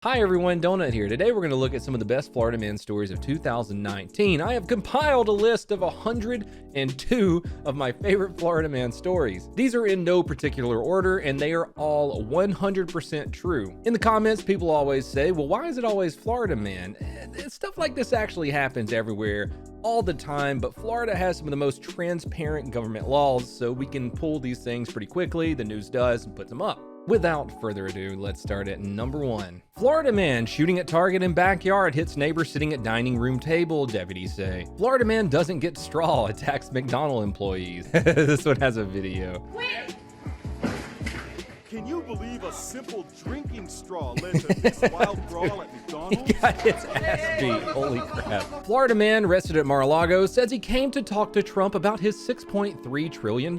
Hi everyone, Donut here. Today we're going to look at some of the best Florida man stories of 2019. I have compiled a list of 102 of my favorite Florida man stories. These are in no particular order and they are all 100% true. In the comments, people always say, well, why is it always Florida man? Stuff like this actually happens everywhere all the time, but Florida has some of the most transparent government laws, so we can pull these things pretty quickly. The news does and puts them up. Without further ado, let's start at number 1. Florida man shooting at target in backyard hits neighbor sitting at dining room table, deputies say. Florida man doesn't get straw, attacks McDonald's employees. This one has a video. Wait. Can you believe a simple drinking straw led to this wild brawl at McDonald's? He got his ass beat. Holy crap. Florida man arrested at Mar-a-Lago says he came to talk to Trump about his $6.3 trillion.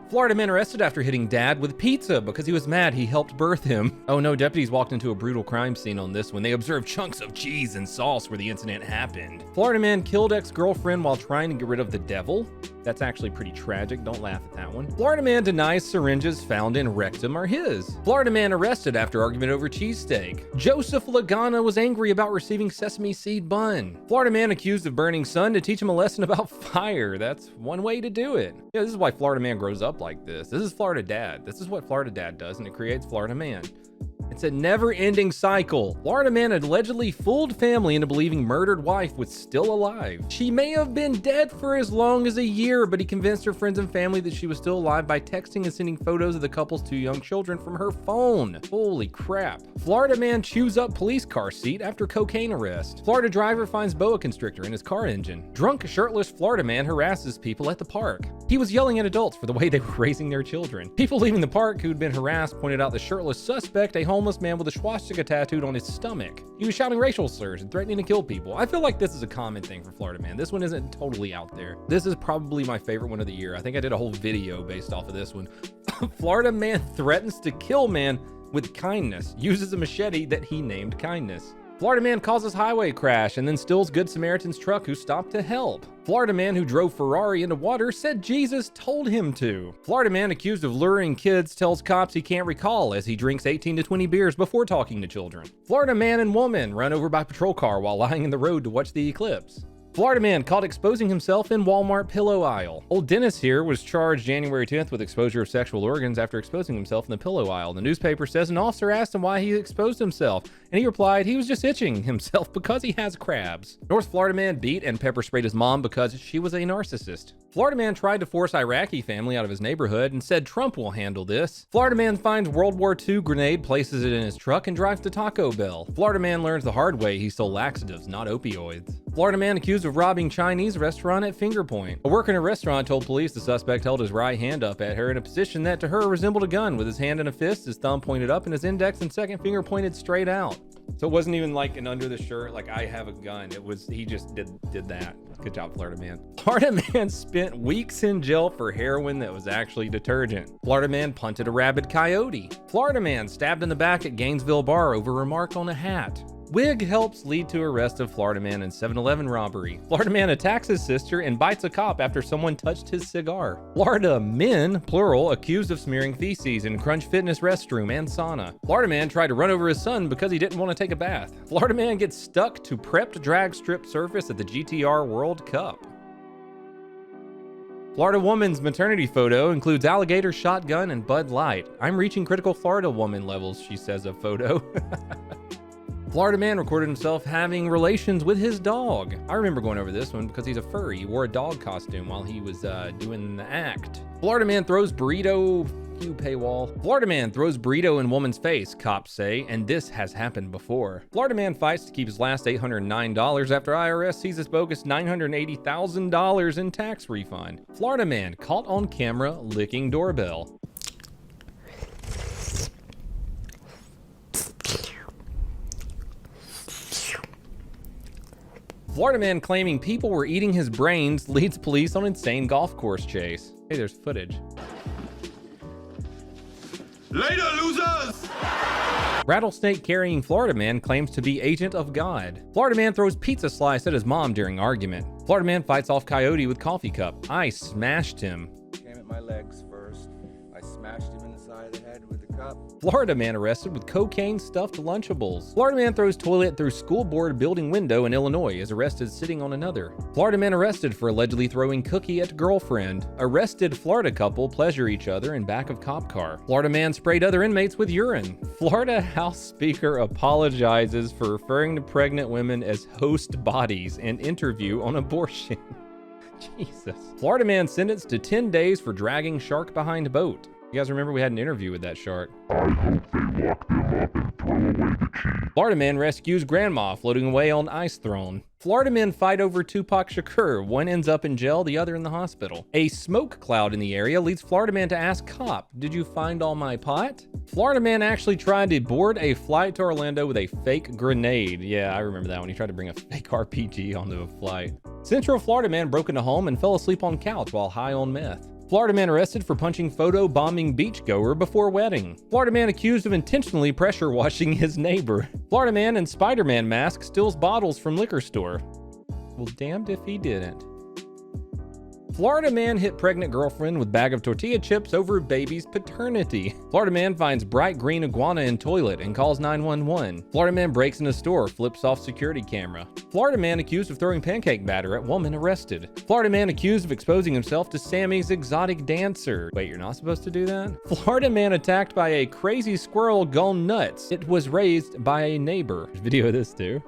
Florida man arrested after hitting dad with pizza because he was mad he helped birth him. Oh no, deputies walked into a brutal crime scene on this one. They observed chunks of cheese and sauce where the incident happened. Florida man killed ex-girlfriend while trying to get rid of the devil. That's actually pretty tragic. Don't laugh at that one. Florida man denies syringes found in rectum are his. Florida man arrested after argument over cheesesteak. Joseph Lagana was angry about receiving sesame seed bun. Florida man accused of burning son to teach him a lesson about fire. That's one way to do it. Yeah, this is why Florida man grows up like this. This is Florida dad. This is what Florida dad does, and it creates Florida man. It's a never-ending cycle. Florida man allegedly fooled family into believing murdered wife was still alive. She may have been dead for as long as a year, but he convinced her friends and family that she was still alive by texting and sending photos of the couple's 2 young children from her phone. Holy crap. Florida man chews up police car seat after cocaine arrest. Florida driver finds boa constrictor in his car engine. Drunk, shirtless Florida man harasses people at the park. He was yelling at adults for the way they were raising their children. People leaving the park who'd been harassed pointed out the shirtless suspect, a homeless man with a swastika tattooed on his stomach. He was shouting racial slurs and threatening to kill people. I feel like this is a common thing for Florida man. This one isn't totally out there. This is probably my favorite one of the year. I think I did a whole video based off of this one. Florida man threatens to kill man with kindness, uses a machete that he named kindness. Florida man causes highway crash and then steals Good Samaritan's truck who stopped to help. Florida man who drove Ferrari into water said Jesus told him to. Florida man accused of luring kids tells cops he can't recall as he drinks 18 to 20 beers before talking to children. Florida man and woman run over by patrol car while lying in the road to watch the eclipse. Florida man caught exposing himself in Walmart pillow aisle. Old Dennis here was charged January 10th with exposure of sexual organs after exposing himself in the pillow aisle. The newspaper says an officer asked him why he exposed himself, and he replied he was just itching himself because he has crabs. North Florida man beat and pepper sprayed his mom because she was a narcissist. Florida man tried to force Iraqi family out of his neighborhood and said Trump will handle this. Florida man finds World War II grenade, places it in his truck, and drives to Taco Bell. Florida man learns the hard way he stole laxatives, not opioids. Florida man accused of robbing Chinese restaurant at Finger Point. A worker in a restaurant told police the suspect held his right hand up at her in a position that to her resembled a gun, with his hand in a fist, his thumb pointed up, and his index and second finger pointed straight out. So it wasn't even like an under the shirt, like I have a gun. It was, he just did that. Good job, Florida man. Florida man spent weeks in jail for heroin that was actually detergent. Florida man punted a rabid coyote. Florida man stabbed in the back at Gainesville bar over remark on a hat. Wig helps lead to arrest of Florida man in 7-Eleven robbery. Florida man attacks his sister and bites a cop after someone touched his cigar. Florida men, plural, accused of smearing feces in Crunch Fitness restroom and sauna. Florida man tried to run over his son because he didn't want to take a bath. Florida man gets stuck to prepped drag strip surface at the GTR World Cup. Florida woman's maternity photo includes alligator, shotgun, and Bud Light. I'm reaching critical Florida woman levels, she says of photo. Florida man recorded himself having relations with his dog. I remember going over this one because he's a furry. He wore a dog costume while he was doing the act. Florida man throws burrito, paywall. Florida man throws burrito in woman's face, cops say, and this has happened before. Florida man fights to keep his last $809 after IRS sees his bogus $980,000 in tax refund. Florida man caught on camera licking doorbell. Florida man claiming people were eating his brains leads police on insane golf course chase. Hey, there's footage. Later, losers! Rattlesnake carrying Florida man claims to be agent of God. Florida man throws pizza slice at his mom during argument. Florida man fights off coyote with coffee cup. I smashed him. Came at my legs first. I smashed him in the side of the head with the cup. Florida man arrested with cocaine stuffed Lunchables. Florida man throws toilet through school board building window in Illinois, is arrested sitting on another. Florida man arrested for allegedly throwing cookie at girlfriend. Arrested Florida couple pleasure each other in back of cop car. Florida man sprayed other inmates with urine. Florida House Speaker apologizes for referring to pregnant women as host bodies in interview on abortion. Jesus. Florida man sentenced to 10 days for dragging shark behind boat. You guys remember we had an interview with that shark. I hope they lock them up and throw away the key. Florida man rescues grandma floating away on ice throne. Florida men fight over Tupac Shakur. One ends up in jail, the other in the hospital. A smoke cloud in the area leads Florida man to ask cop, "Did you find all my pot?" Florida man actually tried to board a flight to Orlando with a fake grenade. Yeah, I remember that one. He tried to bring a fake RPG onto a flight. Central Florida man broke into home and fell asleep on couch while high on meth. Florida man arrested for punching photo bombing beachgoer before wedding. Florida man accused of intentionally pressure washing his neighbor. Florida man in Spider-Man mask steals bottles from liquor store. Well, damned if he didn't. Florida man hit pregnant girlfriend with bag of tortilla chips over baby's paternity. Florida man finds bright green iguana in toilet and calls 911. Florida man breaks in a store, flips off security camera. Florida man accused of throwing pancake batter at woman arrested. Florida man accused of exposing himself to Sammy's exotic dancer. Wait, you're not supposed to do that? Florida man attacked by a crazy squirrel gone nuts. It was raised by a neighbor. There's video of this too.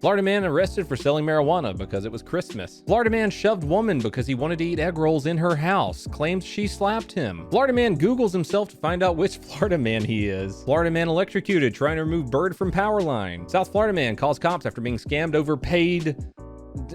Florida man arrested for selling marijuana because it was Christmas. Florida man shoved woman because he wanted to eat egg rolls in her house. Claims she slapped him. Florida man Googles himself to find out which Florida man he is. Florida man electrocuted trying to remove bird from power line. South Florida man calls cops after being scammed over paid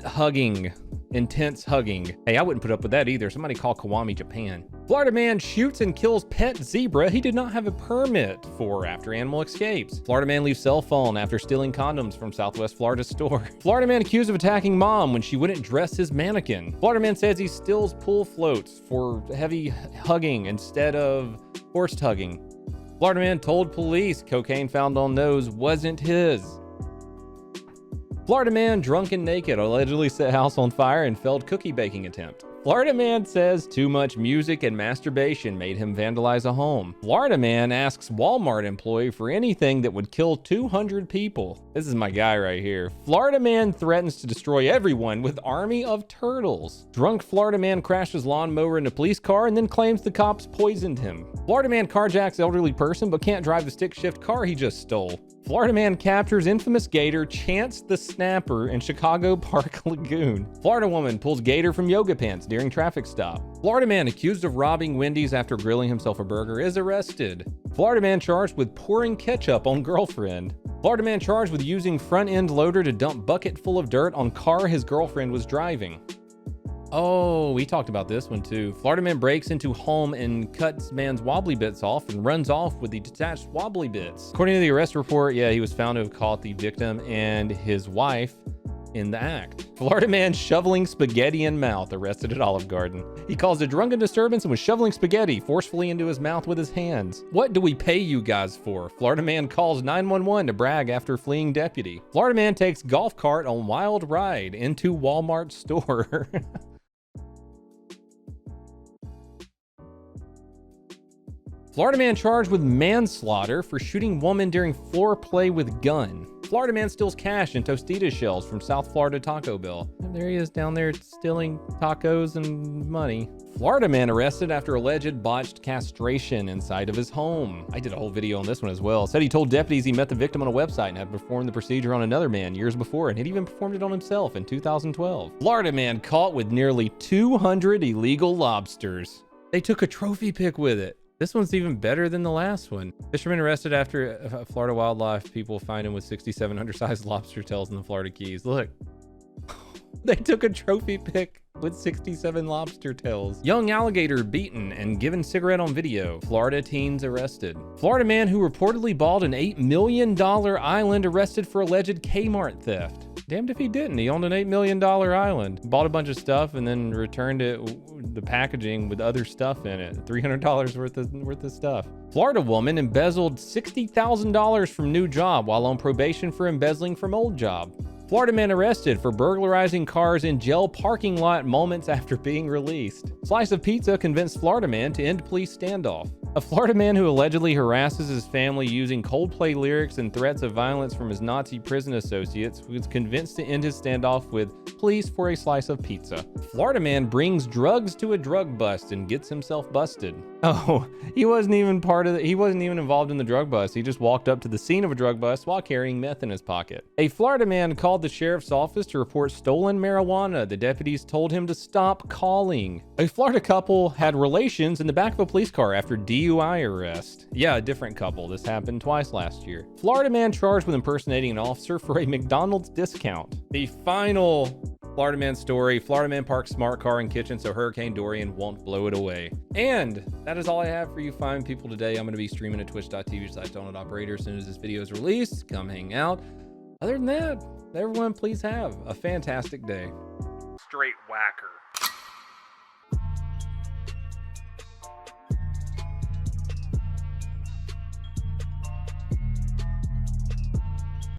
hugging. Intense hugging. Hey, I wouldn't put up with that either. Somebody call Kiwami, Japan. Florida man shoots and kills pet zebra he did not have a permit for after animal escapes. Florida man leaves cell phone after stealing condoms from Southwest Florida store. Florida man accused of attacking mom when she wouldn't dress his mannequin. Florida man says he steals pool floats for heavy hugging instead of forced hugging. Florida man told police cocaine found on nose wasn't his. Florida man drunk and naked allegedly set house on fire and failed cookie baking attempt. Florida man says too much music and masturbation made him vandalize a home. Florida man asks Walmart employee for anything that would kill 200 people. This is my guy right here. Florida man threatens to destroy everyone with army of turtles. Drunk Florida man crashes lawnmower in a police car and then claims the cops poisoned him. Florida man carjacks elderly person but can't drive the stick shift car he just stole. Florida man captures infamous gator Chance the Snapper in Chicago Park Lagoon. Florida woman pulls gator from yoga pants during traffic stop. Florida man accused of robbing Wendy's after grilling himself a burger is arrested. Florida man charged with pouring ketchup on girlfriend. Florida man charged with using front end loader to dump bucket full of dirt on car his girlfriend was driving. Oh, we talked about this one too. Florida man breaks into home and cuts man's wobbly bits off and runs off with the detached wobbly bits. According to the arrest report, yeah, he was found to have caught the victim and his wife in the act. Florida man shoveling spaghetti in mouth, arrested at Olive Garden. He caused a drunken disturbance and was shoveling spaghetti forcefully into his mouth with his hands. What do we pay you guys for? Florida man calls 911 to brag after fleeing deputy. Florida man takes golf cart on wild ride into Walmart store. Florida man charged with manslaughter for shooting woman during floor play with gun. Florida man steals cash and Tostitos shells from South Florida Taco Bell. And there he is down there stealing tacos and money. Florida man arrested after alleged botched castration inside of his home. I did a whole video on this one as well. Said he told deputies he met the victim on a website and had performed the procedure on another man years before and had even performed it on himself in 2012. Florida man caught with nearly 200 illegal lobsters. They took a trophy pic with it. This one's even better than the last one. Fisherman arrested after Florida wildlife people find him with 67 undersized lobster tails in the Florida Keys. Look, they took a trophy pic with 67 lobster tails. Young alligator beaten and given cigarette on video. Florida teens arrested. Florida man who reportedly bought an $8 million island arrested for alleged Kmart theft. Damned if he didn't. He owned an $8 million island. Bought a bunch of stuff and then returned the packaging with other stuff in it. $300 worth of stuff. Florida woman embezzled $60,000 from new job while on probation for embezzling from old job. Florida man arrested for burglarizing cars in jail parking lot moments after being released. Slice of pizza convinced Florida man to end police standoff. A Florida man who allegedly harasses his family using Coldplay lyrics and threats of violence from his Nazi prison associates was convinced to end his standoff with police for a slice of pizza. Florida man brings drugs to a drug bust and gets himself busted. Oh, he wasn't even involved in the drug bust. He just walked up to the scene of a drug bust while carrying meth in his pocket. A Florida man called the sheriff's office to report stolen marijuana. The deputies told him to stop calling. A Florida couple had relations in the back of a police car after DUI arrest. Yeah, a different couple. This happened twice last year. Florida man charged with impersonating an officer for a McDonald's discount. The final Florida man story. Florida man parks smart car in kitchen so Hurricane Dorian won't blow it away. And that is all I have for you fine people today. I'm going to be streaming at twitch.tv/Donut Operator as soon as this video is released. Come hang out. Other than that, everyone please have a fantastic day. Straight whacker.